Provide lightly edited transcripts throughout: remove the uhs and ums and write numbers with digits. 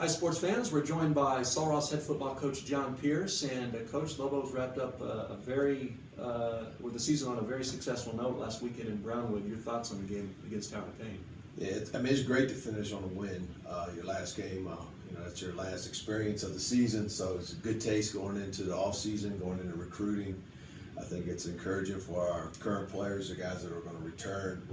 Hi, sports fans. We're joined by Sul Ross head football coach John Pearce, and Coach Lobo's wrapped up with the season on a very successful note last weekend in Brownwood. Your thoughts on the game against Tower Payne? Yeah, it's great to finish on a win. Your last game, it's your last experience of the season, so it's a good taste going into the off season, going into recruiting. I think it's encouraging for our current players, the guys that are going to return.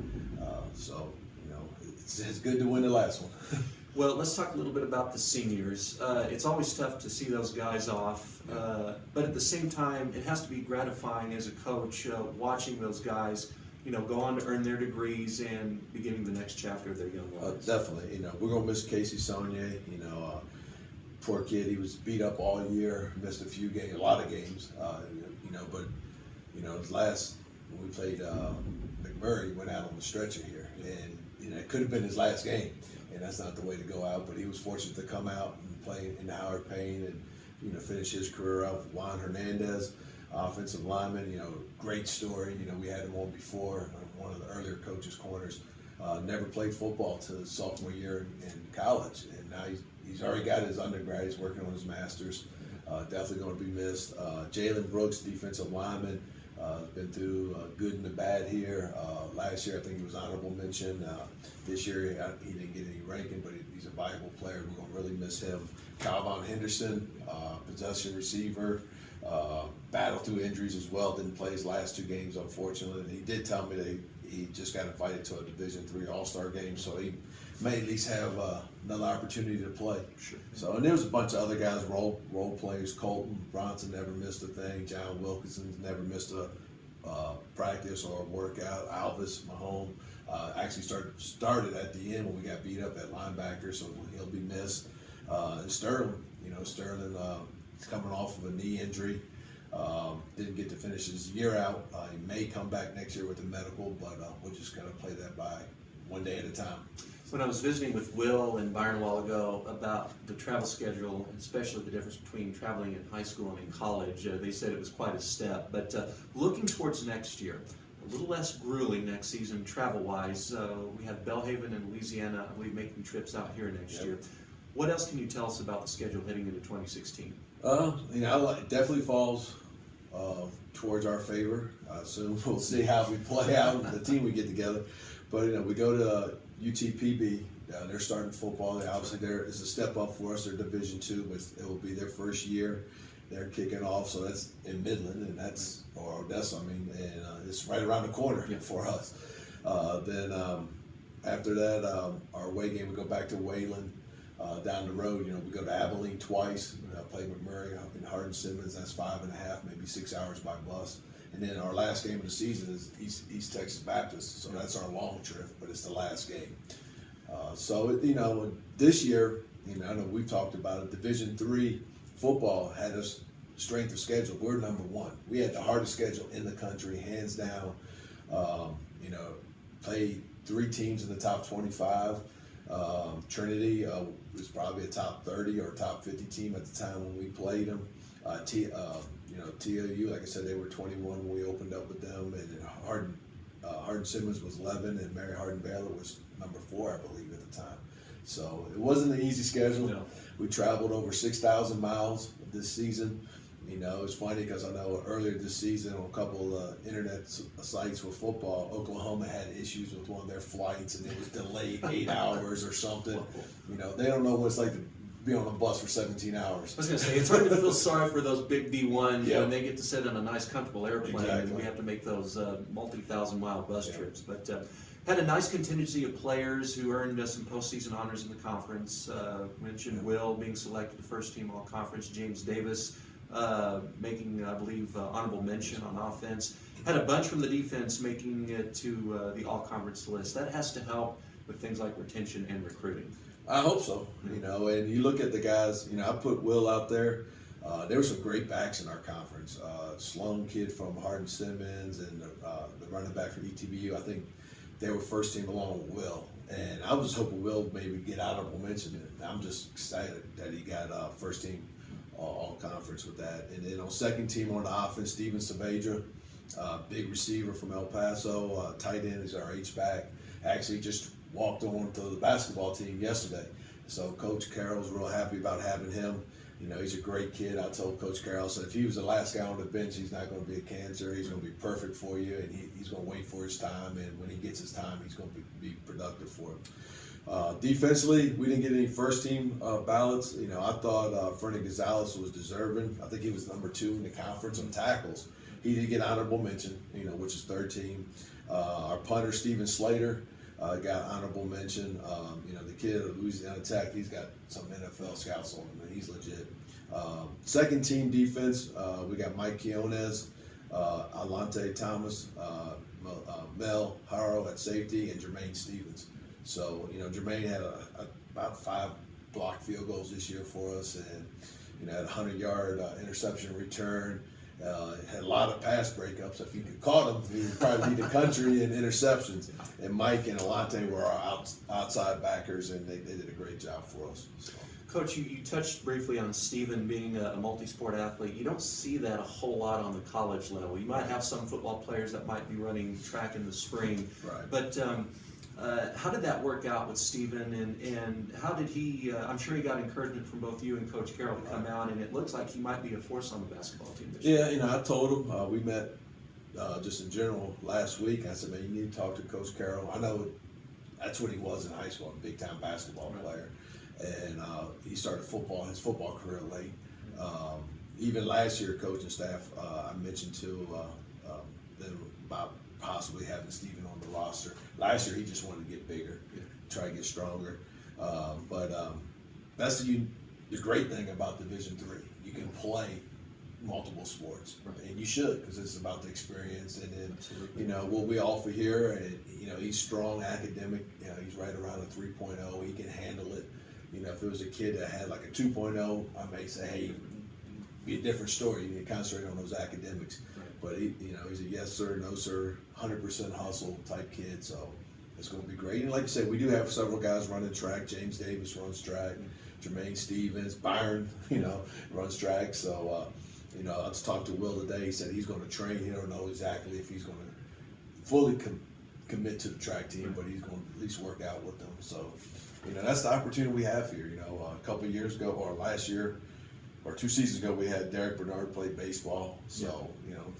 It's good to win the last one. Well, let's talk a little bit about the seniors. It's always tough to see those guys off, but at the same time, it has to be gratifying as a coach watching those guys, go on to earn their degrees and beginning the next chapter of their young lives. Definitely. We're going to miss Casey Saunier. Poor kid, he was beat up all year, missed a lot of games, his last, when we played McMurray, went out on the stretcher here, and it could have been his last game. And that's not the way to go out, but he was fortunate to come out and play in the Howard Payne and finish his career out with Juan Hernandez, offensive lineman. Great story. We had him on before, one of the earlier coaches' corners. Never played football till his sophomore year in college, and now he's already got his undergrad. He's working on his master's. Definitely going to be missed. Jalen Brooks, defensive lineman. Been through good and the bad here. Last year, I think he was honorable mention. This year, he didn't get any ranking, but he's a viable player. We're going to really miss him. Calvin Henderson, possession receiver, battled through injuries as well. Didn't play his last two games, unfortunately. And he did tell me that he just got invited to a Division III All-Star game, so he may at least have another opportunity to play. Sure. So, and there was a bunch of other guys, role players. Colton Bronson never missed a thing. John Wilkinson's never missed a practice or a workout. Alvis Mahone actually started at the end when we got beat up at linebacker, so he'll be missed. And Sterling, Sterling is coming off of a knee injury. Didn't get to finish his year out. He may come back next year with a medical, but we'll just kind of play that by one day at a time. When I was visiting with Will and Byron a while ago about the travel schedule, especially the difference between traveling in high school and in college, they said it was quite a step. But looking towards next year, a little less grueling next season travel-wise. We have Belhaven and Louisiana, I believe, making trips out here next year. What else can you tell us about the schedule heading into 2016? It definitely falls towards our favor. Soon we'll see how we play out the team we get together. But we go to UTPB. They're starting football. It's a step up for us. They're Division II, but it will be their first year. They're kicking off, so that's in Midland, and that's Odessa. And it's right around the corner for us. Then after that, our away game, we go back to Wayland. Down the road, we go to Abilene twice. Play McMurray up in Hardin-Simmons. That's 5.5, maybe 6 hours by bus. And then our last game of the season is East Texas Baptist, so that's our long trip, but it's the last game. This year, I know we've talked about it. Division III football had us strength of schedule. We're number one. We had the hardest schedule in the country, hands down. Played 3 teams in the top 25. Trinity was probably a top 30 or top 50 team at the time when we played them. TOU, like I said, they were 21 when we opened up with them, and then Hardin-Simmons was 11, and Mary Hardin-Baylor was number 4, I believe, at the time. So it wasn't an easy schedule. No. We traveled over 6,000 miles this season. It's funny because I know earlier this season on a couple of internet sites with football, Oklahoma had issues with one of their flights, and it was delayed 8 hours or something. They don't know what it's like to be on a bus for 17 hours. I was going to say, it's hard to feel sorry for those big D1s when they get to sit on a nice, comfortable airplane, and we have to make those multi-thousand-mile bus trips. But had a nice contingency of players who earned some postseason honors in the conference. Mentioned Will being selected to first-team All-Conference, James Davis making, I believe, honorable mention on offense. Had a bunch from the defense making it to the All-Conference list. That has to help with things like retention and recruiting. I hope so, and you look at the guys, I put Will out there. There were some great backs in our conference. Sloan kid from Hardin-Simmons and the running back from ETBU, I think they were first team along with Will. And I was just hoping Will maybe get honorable mention. I'm just excited that he got first team All-Conference with that. And then on second team on the offense, Steven Saavedra, big receiver from El Paso, tight end is our H-back. Actually just walked on to the basketball team yesterday. So Coach Carroll's real happy about having him. You know, he's a great kid. I told Coach Carroll, so if he was the last guy on the bench, he's not going to be a cancer. He's going to be perfect for you, and he's going to wait for his time. And when he gets his time, he's going to be productive for him. Defensively, we didn't get any first team ballots. You know, I thought Fernie Gonzalez was deserving. I think he was number 2 in the conference on tackles. He did get honorable mention, you know, which is third team. Our punter, Steven Slater, got honorable mention. You know, the kid at Louisiana Tech, he's got some NFL scouts on him, and he's legit. Second team defense, we got Mike Quiones, Alante Thomas, Mel Haro at safety, and Jermaine Stevens. So, you know, Jermaine had about 5 blocked field goals this year for us, and, you know, had a 100-yard interception return. Had a lot of pass breakups. If you could caught him, he would probably lead the country in interceptions. And Mike and Alante were our outside backers, and they did a great job for us. So. Coach, you touched briefly on Stephen being a multi-sport athlete. You don't see that a whole lot on the college level. You might have some football players that might be running track in the spring. Right. But how did that work out with Stephen, and how did he, I'm sure he got encouragement from both you and Coach Carroll to come out, and it looks like he might be a force on the basketball team this year. Yeah, you know, I told him, we met just in general last week. I said, man, you need to talk to Coach Carroll. I know that's what he was in high school, a big-time basketball player. And he started his football career late. Even last year, coaching staff, I mentioned to them about possibly having Stephen on the roster. Last year, he just wanted to get bigger, try to get stronger. But that's the great thing about Division III. You can play multiple sports, and you should, because it's about the experience. And then, you know, what we offer here, and you know, he's strong academic. You know, he's right around a 3.0. He can handle it. You know, if it was a kid that had like a 2.0, I may say, hey, be a different story. You need to concentrate on those academics. Right. But he, you know, he's a yes sir, no sir, 100% hustle type kid. So it's going to be great. And like I said, we do have several guys running track. James Davis runs track. Jermaine Stevens, Byron, you know, runs track. So, you know, I just talked to Will today. He said he's going to train. He don't know exactly if he's going to fully commit to the track team, but he's going to at least work out with them. So, you know, that's the opportunity we have here. You know, a couple of years ago, or last year, or 2 seasons ago, we had Derek Bernard play baseball. So, you know,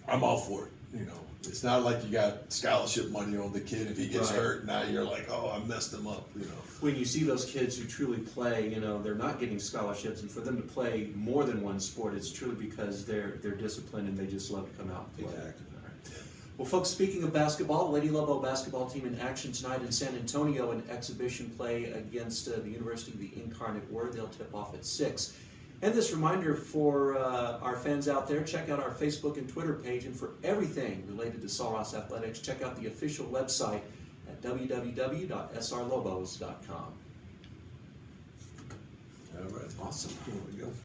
I'm all for it. You know, it's not like you got scholarship money on the kid. If he gets hurt, now you're like, oh, I messed him up. You know, when you see those kids who truly play, you know, they're not getting scholarships, and for them to play more than one sport, it's truly because they're disciplined and they just love to come out and play. Exactly. Well, folks, speaking of basketball, the Lady Lobo basketball team in action tonight in San Antonio in exhibition play against the University of the Incarnate Word. They'll tip off at 6. And this reminder for our fans out there, check out our Facebook and Twitter page, and for everything related to Sul Ross Athletics, check out the official website at www.srlobos.com. All right. Awesome. Here we go.